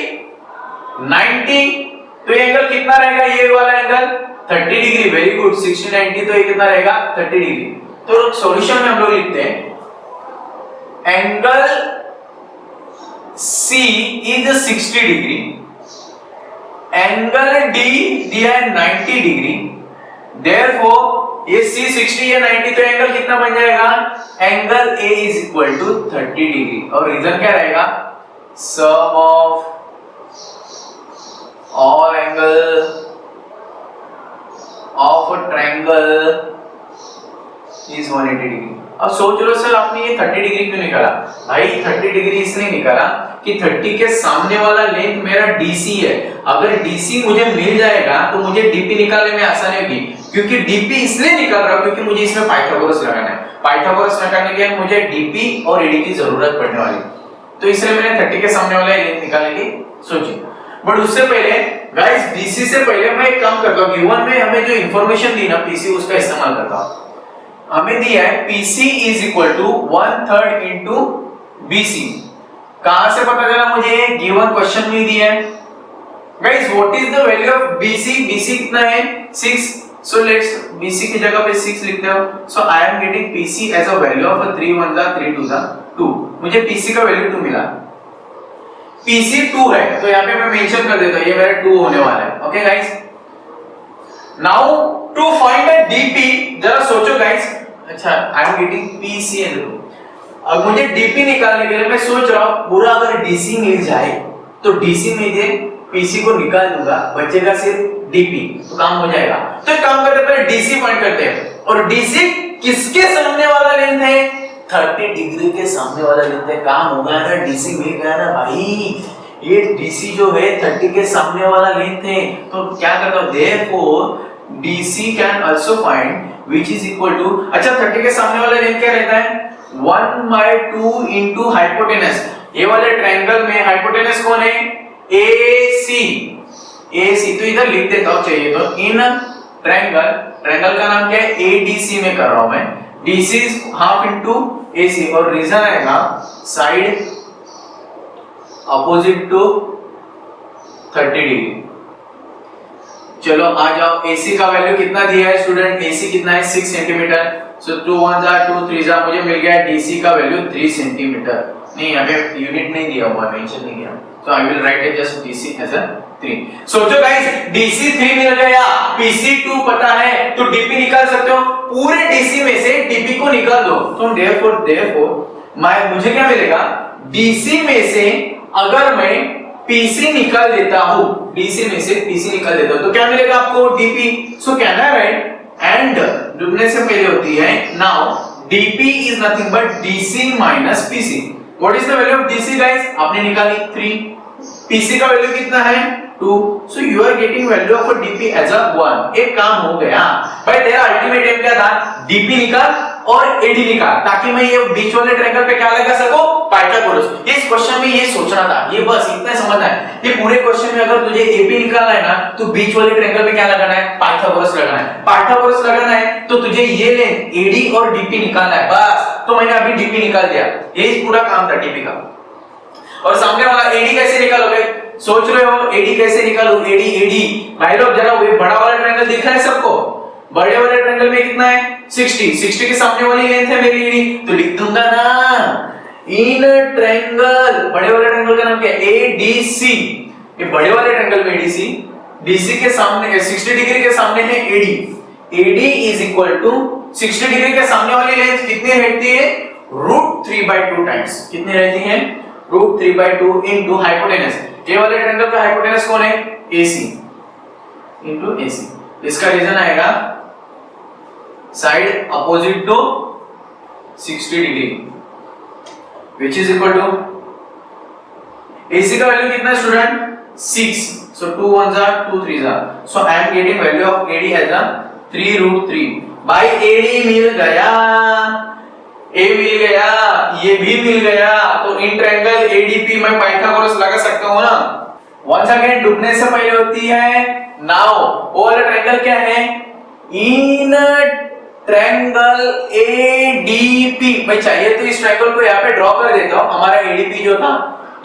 Speaker 1: 90, तो ये एंगल कितना रहेगा? ये वाला एंगल 30 डिग्री। वेरी गुड, 60 90, तो ये कितना रहेगा? 30 डिग्री। तो सॉल्यूशन में हम लोग लिखते हैं angle C is 60 degree, angle D दिया है 90 डिग्री, देयरफॉर ये C 60 या 90, तो एंगल कितना बन जाएगा? Angle A is equal to 30 degree. और रीजन क्या रहेगा? Sum of all angle of a triangle is 180 degree. अब सोच लो सर आपने ये 30 डिग्री क्यों निकाला? भाई 30 डिग्री इसलिए निकाला कि 30 के सामने वाला लेंथ मेरा DC है। अगर DC मुझे मिल जाएगा तो मुझे DP निकालने में आसानी होगी, क्योंकि DP इसलिए निकाल रहा हूं क्योंकि मुझे इसमें पाइथागोरस लगाना है। पाइथागोरस लगाने के लिए मुझे DP और AD की जरूरत पड़ने वाली, तो इसलिए मैंने 30 के सामने वाला लेंथ निकालने की सोची। बट उससे पहले गाइस, DC से पहले मैं एक काम करता हूं, गिवन में हमें जो इंफॉर्मेशन दी ना PC, उसका इस्तेमाल करता हूं। हमें दिया है PC is equal to 1/3 into BC। कहां से पता चला मुझे? गिवन क्वेश्चन में दिया है। Guys what is the value of BC? BC कितना है? 6। सो लेट्स BC की जगह पे 6 लिखते हो। So I am getting PC as a value of 3 1 जा 3 2 जा 2। मुझे PC का वैल्यू 2 मिला। PC 2 है तो यहां पे मैं मेंशन कर देता हूं ये मेरा 2 होने वाला है। Okay guys, now to find the DP, जरा सोचो गाइस। अच्छा, I am getting PC and 2। अब मुझे DP निकालने के लिए मैं सोच रहा हूं पूरा अगर DC मिल जाए तो DC में ये PC को निकाल दूंगा, बचेगा सिर्फ DP, तो काम हो जाएगा। तो एक काम करते हैं, पहले DC फाइंड करते हैं। और DC किसके सामने वाला लेंथ है? 30 डिग्री के सामने वाला लेंथ है। काम हो गया ना, DC मिल गया ना भाई। ये DC जो है 30 के सामने वाला लेंथ है, तो क्या करता हूं, therefore DC can also find which is equal to, अच्छा 30 के सामने वाला लेंथ क्या रहता है? 1/2 into hypotenuse। ये वाले ट्रायंगल में हाइपोटेनस कौन है? AC। तो इधर लिख देता हूं चाहिए तो, इन ट्रायंगल का नाम क्या है? ADC में कर रहा हूं मैं। DC is half into AC और रीजन आएगा साइड अपोजिट टू 30 डिग्री। चलो आ जाओ, AC का वैल्यू कितना दिया है स्टूडेंट? AC कितना है? 6 सेंटीमीटर। सो 2 1 जा 2 3 जा, मुझे मिल गया DC का वैल्यू 3 सेंटीमीटर। नहीं, यहाँ पे यूनिट नहीं दिया हुआ, मेंशन नहीं किया, so I will write it just DC as a 3। सोचो गाइस, DC 3 मिल गया, PC 2 पता है, तो DP निकाल सकते हो। पूरे DC में से DP को निकाल दो, तो therefore मुझे क्या मिलेगा? DC में से अगर मैं PC निकाल देता हूं, DC में से PC निकाल देता हूं, तो क्या मिलेगा आपको? DP। So can I write and डूबने से पहले होती है now DP is nothing but DC minus PC। What is the value of DC guys? आपने निकाली 3, PC का वैल्यू कितना है? 2। So you are getting value of DP as a 1। एक काम हो गया भाई, तेरा अल्टीमेट एम क्या था? DP निकाल और AD निकाल, ताकि मैं ये बीच वाले ट्रायंगल पे क्या लगा सकूं? पाइथागोरस। इस क्वेश्चन में ये सोचना था, ये बस इतना समझना है। ये पूरे क्वेश्चन में अगर तुझे AP निकालना है ना, तो बीच वाले ट्रायंगल पे क्या लगाना है? पाइथागोरस लगाना है। पाइथागोरस लगाना है तो तुझे ये लेंथ AD और DP निकालना है, बस। तो मैंने अभी DP निकाल दिया, यही पूरा काम था DP का। और सामने वाला AD कैसे निकालोगे? सोच रहे हो AD कैसे निकालूं? AD भाई लोग जरा वो बड़ा वाला ट्रायंगल दिख रहा है सबको? बड़े वाले ट्रायंगल में कितना है? 60 के सामने वाली लेंथ है मेरी AD, तो लिख दूंगा ना इन ट्रायंगल, बड़े वाले ट्रायंगल का नाम क्या है? ADC। ये बड़े वाले ट्रायंगल में ADC, DC के सामने 60 डिग्री के सामने है AD is equal to 60 degree के सामने वाली लेंथ कितनी रहती है? √3/2 टाइम्स। कितनी रहती है? √3/2 इनटू हाइपोटेनस। ये वाले ट्रायंगल का हाइपोटेनस कौन है? AC into AC। इसका रीजन आएगा side opposite to 60 degree, which is equal to AC का वैल्यू कितना स्टूडेंट? 6। so 2 1 जा 2 3 जा, so I am getting value of AD as a 3√3। भाई AD मिल गया, A मिल गया, ये भी मिल गया, तो इन ट्रायंगल ADP मैं पाइथागोरस लगा सकता हूं ना। वंस अगेन डूबने से पहले होती है नाउ, वो वाला ट्रायंगल क्या है? In triangle ADP। भाई चाहिए तो इस ट्रायंगल को यहाँ पे ड्रॉ कर देता हूं। हमारा ADP जो था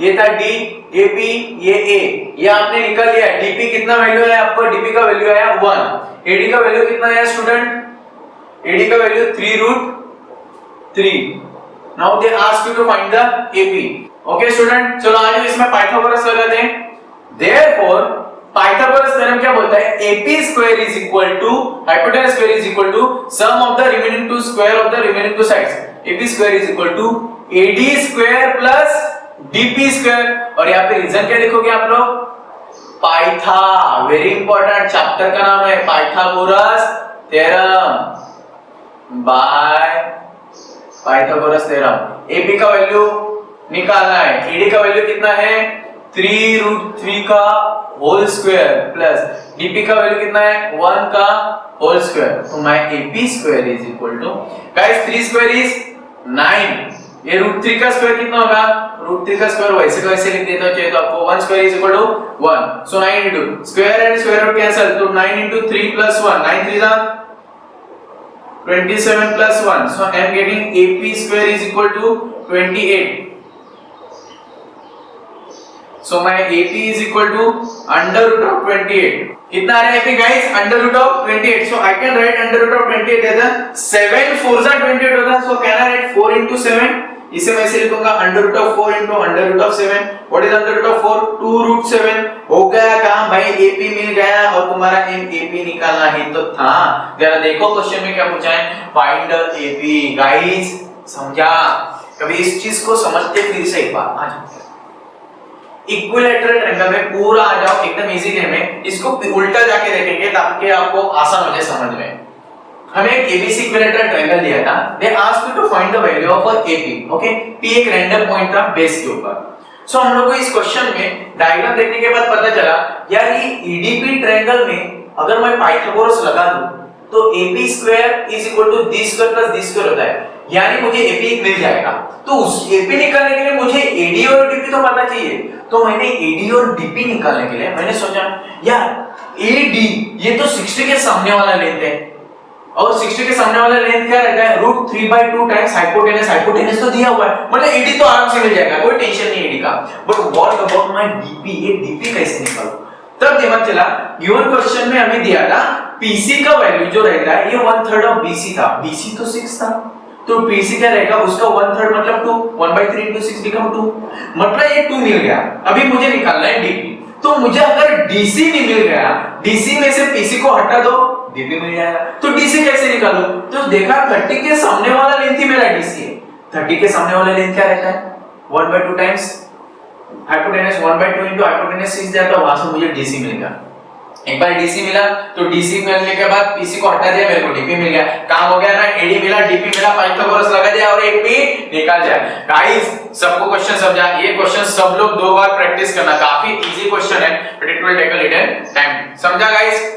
Speaker 1: ये था D, AP, ये A, ये आपने निकाल लिया। DP कितना वैल्यू है आपको? DP का वैल्यू आया 1। AD का वैल्यू कितना है स्टूडेंट? AD का value 3√3। Now they ask you to find the AP। Okay student, चलो आज इसमें पाइथागोरस लगाते हैं। Therefore पाइथागोरस थ्योरम क्या बोलता है? AP square is equal to hypotenuse square is equal to sum of the remaining two square of the remaining two sides. AP square is equal to AD square plus DP square. और यहाँ पे reason क्या लिखोगे आप लोग? पाइथा, very important chapter का नाम है Pythagoras theorem. By Pythagoras theorem. AP का वैल्यू निकालना है, ईडी का वैल्यू कितना है 3√3 का होल स्क्वायर प्लस डीपी का वैल्यू कितना है 1 का होल स्क्वायर। तो my AP square is equal to guys 3 square is 9, ये √3 का स्क्वायर कितना होगा, √3 का स्क्वायर वैसे का वैसे लिख देता हूं, चाहिए तो आपको 1 square is equal to 1, so 9 into square and square root cancel, तो 9 इनटू 3 प्लस 1, 9 3 जा 27 plus 1, so I am getting AP square is equal to 28. So my AP is equal to under root of 28. कितना आ रहा है AP guys? Under root of 28. So I can write under root of 28 as a 7 4 जा 28 होता है. So can I write 4 into 7? इसे मैं ऐसे लिखूंगा under root of 4 into under root of 7. What is under root of 4? 2 root 7. हो गया काम भाई, AP मिल गया और तुम्हारा AP निकालना ही तो था। जरा देखो क्वेश्चन में क्या पूछा है, फाइंड AP। गाइस समझा? कभी इस चीज को समझते फिर से एक बार आ जाओ। इक्विलैटरल ट्रायंगल में पूरा आ जाओ एकदम इजी वे में, इसको उल्टा जाके देखेंगे ताकि आपको आसान हो जाए समझ में। हमें एक ABC इक्विलैटरल ट्रायंगल दिया था, they asked you to find the value of AP, okay. P एक रैंडम पॉइंट था बेस के ऊपर। सो हम लोग को इस क्वेश्चन में डायग्राम देखने के बाद पता चला यार ये EDP ट्रायंगल में अगर मैं पाइथागोरस लगा दूं तो AP square is equal to D square plus D square होता है, यानी मुझे AP मिल जाएगा। तो उस AP निकालने के लिए मुझे AD और DP तो पता चाहिए, तो मैंने AD और DP निकालने के लिए मैंने सोचा यार AD ये तो 60 के सामने वाला लेंथ है और 60 के सामने वाला लेंथ क्या रहता है √3/2 टाइम्स हाइपोटेनस। हाइपोटेनस तो दिया हुआ है, मतलब AD तो आराम से मिल जाएगा, कोई टेंशन नहीं AD का। But what about my DP, ये DP कैसे निकालूं? तब दिमाग चला गिवन क्वेश्चन में हमें दिया था PC का वैल्यू जो रहता है ये 1/3 ऑफ BC था, BC तो 6 था, तो PC क्या रहेगा उसका 1/3 मतलब 2, 1/3 into 6 become 2, मतलब ये 2 मिल गया। अभी मुझे निकालना है DP, तो मुझे अगर DC नहीं मिल गया, DC में से PC को हटा दो DP मिल जाएगा। तो DC कैसे निकालूं? तो देखा 30 के सामने वाला लेंथ ही मेरा DC है। 30 के सामने वाला लेंथ क्या रहता है 1/2 टाइम्स हाइपोटेनस, 1/2 into हाइपोटेनस 6 जाता है, वहां से मुझे DC मिल गया। एक बार DC मिला तो DC मिलने के बाद PC को हटा दिया, मेरे को DP मिल गया। काम हो गया ना, AD मिला DP मिला, पाइथागोरस लगा दिया और AP निकाल जाए। गाइस सबको क्वेश्चन समझा? ये क्वेश्चन सब लोग 2 बार प्रैक्टिस करना, काफी इजी क्वेश्चन है but it will take a little time. समझा गाइस?